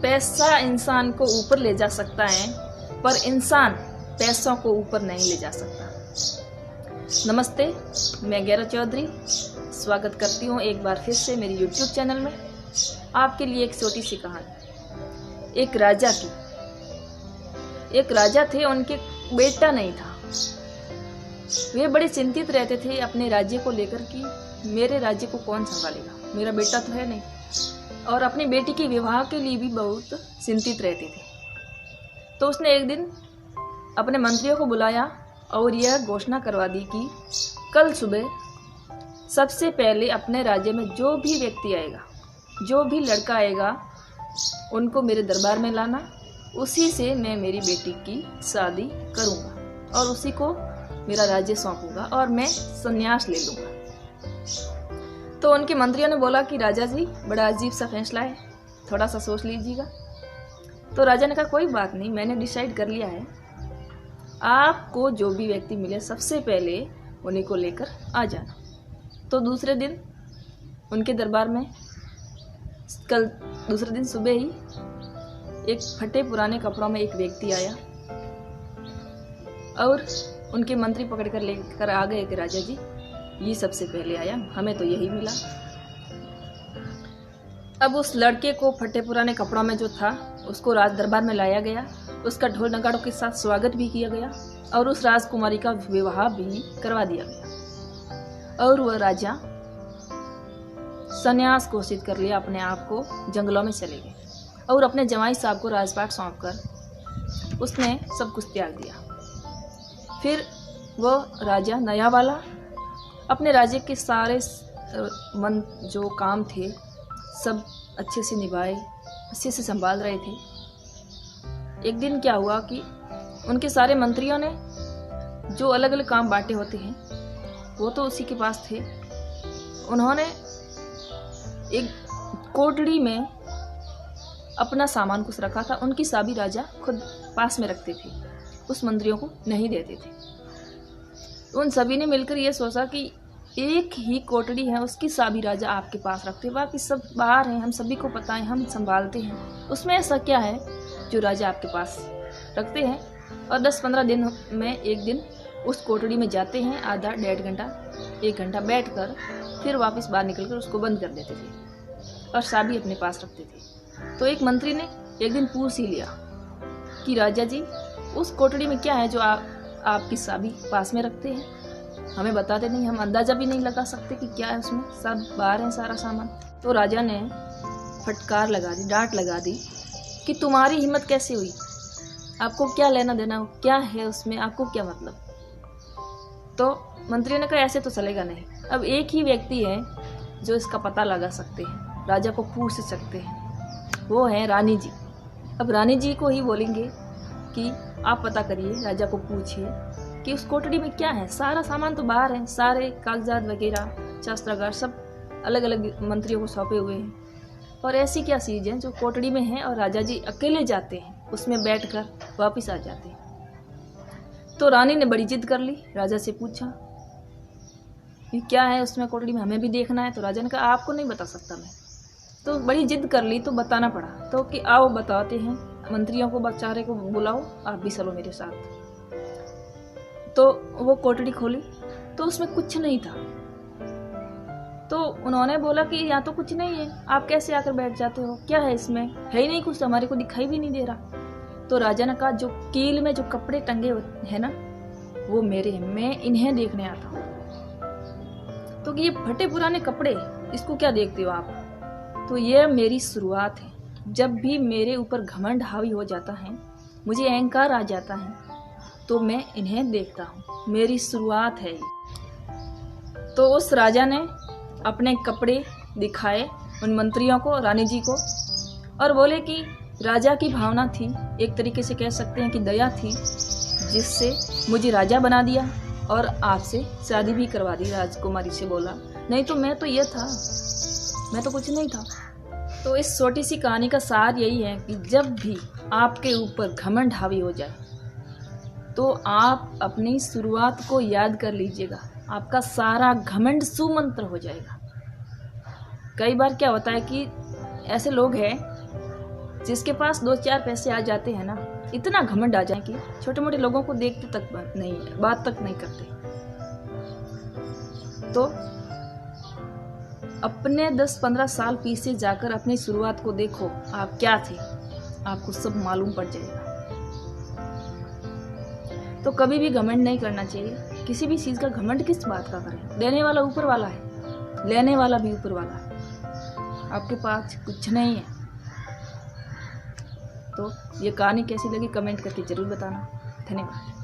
पैसा इंसान को ऊपर ले जा सकता है, पर इंसान पैसों को ऊपर नहीं ले जा सकता। नमस्ते, मैं गैरा चौधरी स्वागत करती हूँ एक बार फिर से मेरी YouTube चैनल में। आपके लिए एक छोटी सी कहानी। एक राजा थे, उनके बेटा नहीं था। वे बड़े चिंतित रहते थे अपने राज्य को लेकर कि मेरे राज्य को कौन संभालेगा, मेरा बेटा तो है नहीं। और अपनी बेटी के विवाह के लिए भी बहुत चिंतित रहते थे। तो उसने एक दिन अपने मंत्रियों को बुलाया और यह घोषणा करवा दी कि कल सुबह सबसे पहले अपने राज्य में जो भी व्यक्ति आएगा, जो भी लड़का आएगा, उनको मेरे दरबार में लाना। उसी से मैं मेरी बेटी की शादी करूँगा और उसी को मेरा राज्य सौंपूंगा और मैं संन्यास ले लूँगा। तो उनके मंत्रियों ने बोला कि राजा जी, बड़ा अजीब सा फैसला है, थोड़ा सा सोच लीजिएगा। तो राजा ने कहा कोई बात नहीं, मैंने डिसाइड कर लिया है। आपको जो भी व्यक्ति मिले सबसे पहले उन्हीं को लेकर आ जाना। तो दूसरे दिन उनके दरबार में दूसरे दिन सुबह ही एक फटे पुराने कपड़ों में एक व्यक्ति आया और उनके मंत्री पकड़ कर लेकर आ गए कि राजा जी, ये सबसे पहले आया, हमें तो यही मिला। अब उस लड़के को फटे पुराने कपड़ों में जो था उसको राज दरबार में लाया गया। उसका ढोल नगाड़ों के साथ स्वागत भी किया गया और उस राजकुमारी का विवाह भी करवा दिया गया। और वह राजा संन्यास घोषित कर लिया, अपने आप को जंगलों में चले गए और अपने जमाई साहब को राजपाट सौंपकर उसने सब कुछ त्याग दिया। फिर वह राजा नया वाला अपने राज्य के सारे जो काम थे सब अच्छे से निभाए, अच्छे से संभाल रहे थे। एक दिन क्या हुआ कि उनके सारे मंत्रियों ने जो अलग अलग काम बांटे होते हैं वो तो उसी के पास थे। उन्होंने एक कोठड़ी में अपना सामान कुछ रखा था, उनकी चाबी राजा खुद पास में रखते थे, उस मंत्रियों को नहीं देते थे। उन सभी ने मिलकर ये सोचा कि एक ही कोठड़ी है, उसकी चाबी राजा आपके पास रखते, बाकी सब बाहर हैं, हम सभी को पता है, हम संभालते हैं, उसमें ऐसा क्या है जो राजा आपके पास रखते हैं। और 10-15 दिन में एक दिन उस कोठड़ी में जाते हैं, आधा 1.5 घंटा 1 घंटा बैठकर फिर वापस बाहर निकलकर उसको बंद कर देते थे और चाबी अपने पास रखते थे। तो एक मंत्री ने एक दिन पूछ ही लिया कि राजा जी, उस कोठड़ी में क्या है जो आपकी चाबी पास में रखते हैं, हमें बताते नहीं, हम अंदाजा भी नहीं लगा सकते कि क्या है उसमें, सब बाहर है सारा सामान। तो राजा ने फटकार लगा दी, डांट लगा दी कि तुम्हारी हिम्मत कैसे हुई, आपको क्या लेना देना, क्या है उसमें, आपको क्या मतलब। तो मंत्री ने कहा ऐसे तो चलेगा नहीं, अब एक ही व्यक्ति है जो इसका पता लगा सकते हैं, राजा को पूछ सकते हैं, वो है रानी जी। अब रानी जी को ही बोलेंगे कि आप पता करिए, राजा को पूछिए कि उस कोठड़ी में क्या है। सारा सामान तो बाहर है, सारे कागजात वगैरह, शस्त्रागार सब अलग अलग मंत्रियों को सौंपे हुए हैं, और ऐसी क्या चीज़ है जो कोठड़ी में है और राजा जी अकेले जाते हैं, उसमें बैठकर वापस आ जाते हैं। तो रानी ने बड़ी जिद कर ली, राजा से पूछा कि क्या है उसमें कोठड़ी में, हमें भी देखना है। तो राजा ने कहा आपको नहीं बता सकता मैं। तो बड़ी जिद कर ली तो बताना पड़ा, तो कि आओ बताते हैं, मंत्रियों को बेचारे को बुलाओ, आप भी चलो मेरे साथ। तो वो कोठड़ी खोली तो उसमें कुछ नहीं था। तो उन्होंने बोला कि यहाँ तो कुछ नहीं है, आप कैसे आकर बैठ जाते हो, क्या है इसमें, है ही नहीं कुछ, हमारे को दिखाई भी नहीं दे रहा। तो राजा ने कहा जो कील में जो कपड़े टंगे हैं ना, वो मेरे हैं, मैं इन्हें देखने आता हूँ। तो ये फटे पुराने कपड़े, इसको क्या देखते हो आप, तो ये मेरी शुरुआत है। जब भी मेरे ऊपर घमंड हावी हो जाता है, मुझे अहंकार आ जाता है, तो मैं इन्हें देखता हूँ, मेरी शुरुआत है ये। तो उस राजा ने अपने कपड़े दिखाए उन मंत्रियों को, रानी जी को, और बोले कि राजा की भावना थी, एक तरीके से कह सकते हैं कि दया थी, जिससे मुझे राजा बना दिया और आपसे शादी भी करवा दी। राजकुमारी से बोला, नहीं तो मैं तो ये था, मैं तो कुछ नहीं था। तो इस छोटी सी कहानी का सार यही है कि जब भी आपके ऊपर घमंड हावी हो जाए तो आप अपनी शुरुआत को याद कर लीजिएगा, आपका सारा घमंड सुमंत्र हो जाएगा। कई बार क्या होता है कि ऐसे लोग हैं जिसके पास 2-4 पैसे आ जाते हैं ना, इतना घमंड आ जाए कि छोटे मोटे लोगों को देखते तक नहीं, बात तक नहीं करते। तो अपने 10-15 साल पीछे जाकर अपनी शुरुआत को देखो, आप क्या थे, आपको सब मालूम पड़ जाएगा। तो कभी भी घमंड नहीं करना चाहिए। किसी भी चीज़ का घमंड किस बात का करें? देने वाला ऊपर वाला है, लेने वाला भी ऊपर वाला है। आपके पास कुछ नहीं है। तो ये कहानी कैसी लगी कमेंट करके ज़रूर बताना। धन्यवाद।